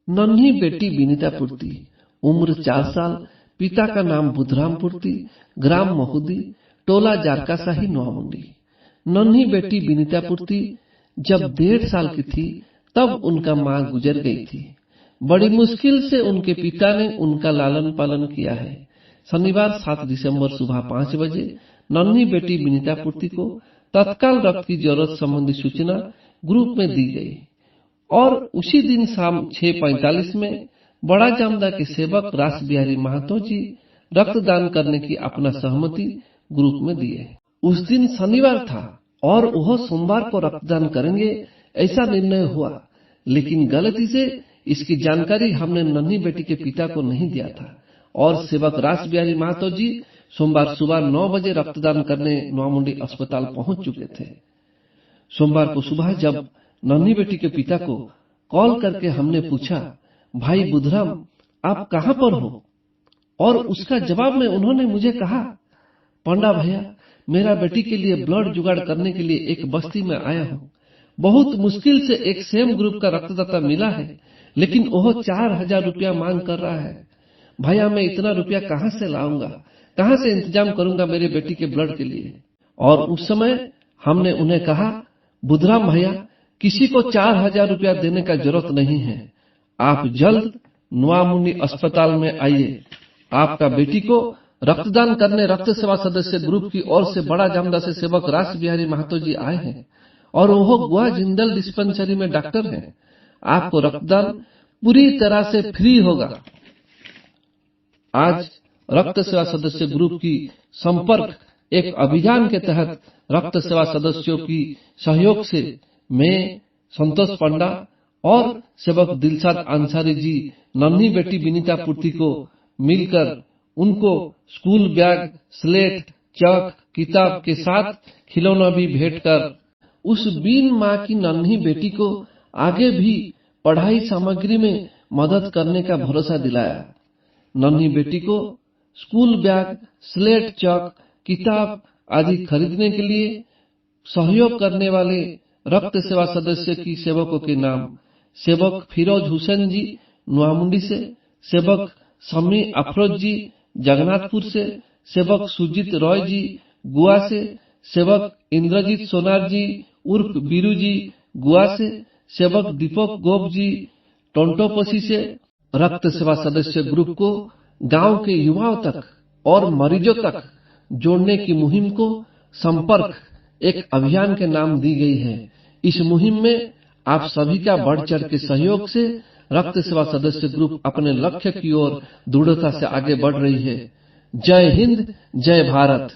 नन्ही बेटी विनीता पूर्ति, उम्र 4 साल, पिता का नाम बुधराम पूर्ति, ग्राम महुदी, टोला जारकाशाही, नोआमुंडी। नन्ही बेटी विनीता पूर्ति जब 1.5 साल की थी तब उनका मां गुजर गई थी। बड़ी मुश्किल से उनके पिता ने उनका लालन पालन किया है। शनिवार 7 दिसंबर सुबह 5 बजे नन्ही बेटी विनीता पूर्ति को तत्काल रक्त की जरूरत संबंधी सूचना ग्रुप में दी गई और उसी दिन शाम 6:45 में बड़ा जामदा के सेवक रास बिहारी महतो जी रक्तदान करने की अपना सहमति ग्रुप में दिए। उस दिन शनिवार था और वह सोमवार को रक्तदान करेंगे ऐसा निर्णय हुआ, लेकिन गलती से इसकी जानकारी हमने नन्ही बेटी के पिता को नहीं दिया था और सेवक रास बिहारी महतो जी सोमवार सुबह 9 बजे रक्तदान करने नोआमुंडी अस्पताल पहुंच चुके थे। सोमवार को सुबह जब नन्ही बेटी के पिता को कॉल करके हमने पूछा, भाई बुधराम आप कहां पर हो, और उसका जवाब में उन्होंने मुझे कहा, पंडा भैया मेरा बेटी के लिए ब्लड जुगाड़ करने के लिए एक बस्ती में आया हूँ। बहुत मुश्किल से एक सेम ग्रुप का रक्तदाता मिला है, लेकिन वह 4000 रुपया मांग कर रहा है। भैया मैं इतना रुपया कहाँ से लाऊंगा, कहाँ से इंतजाम करूंगा मेरे बेटी के ब्लड के लिए। और उस समय हमने उन्हें कहा, बुधराम भैया किसी को 4000 रुपया देने का जरूरत नहीं है, आप जल्द नोआमुंडी अस्पताल में आइए। आपका बेटी को रक्तदान करने रक्त सेवा सदस्य ग्रुप की ओर से बड़ा जामदा से सेवक रास बिहारी महतो जी आए हैं और वह गुआ जिंदल डिस्पेंसरी में डॉक्टर हैं। आपको रक्तदान पूरी तरह से फ्री होगा। आज रक्त सेवा सदस्य ग्रुप की संपर्क एक अभियान के तहत रक्त सेवा सदस्यों की सहयोग से मैं संतोष पंडा और सेवक दिलशाद अंसारी जी नन्ही बेटी विनीता पूर्ति को मिलकर उनको स्कूल बैग, स्लेट, चक, किताब के साथ खिलौना भी भेंट कर उस बीन माँ की नन्ही बेटी को आगे भी पढ़ाई सामग्री में मदद करने का भरोसा दिलाया। नन्ही बेटी को स्कूल बैग, स्लेट, चक, किताब आदि खरीदने के लिए सहयोग करने वाले रक्त सेवा सदस्य की सेवकों के नाम: सेवक फिरोज हुसैन जी नोआमुंडी से, सेवक शमी अफरोज जी जगन्नाथपुर से, सेवक सुजीत रॉय जी गुआ से, सेवक इंद्रजीत सोनार जी उर्फ बीरू जी गुआ से, सेवक दीपक गोप जी टोंटोपोसी से। रक्त सेवा सदस्य ग्रुप को गांव के युवाओं तक और मरीजों तक जोड़ने की मुहिम को संपर्क एक अभियान के नाम दी गई है। इस मुहिम में आप सभी का बढ़ चढ़ के सहयोग से रक्त सेवा सदस्य ग्रुप अपने लक्ष्य की ओर दृढ़ता से आगे बढ़ रही है। जय हिंद, जय भारत।